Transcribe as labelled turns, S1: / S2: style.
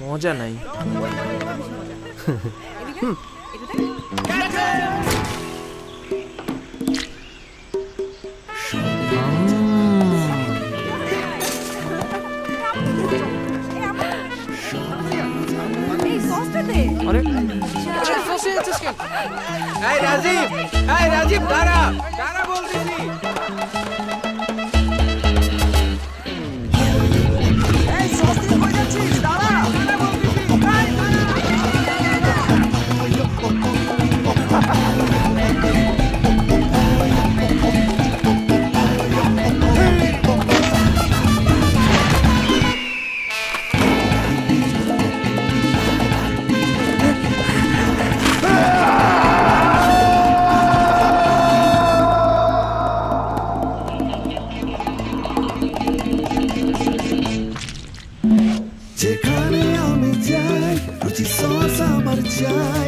S1: মজা নাই।
S2: রাজীব দাঁড়া দাঁড়া বলতেছি।
S3: যেখানে আমি যাই রুচি সস আমার চাই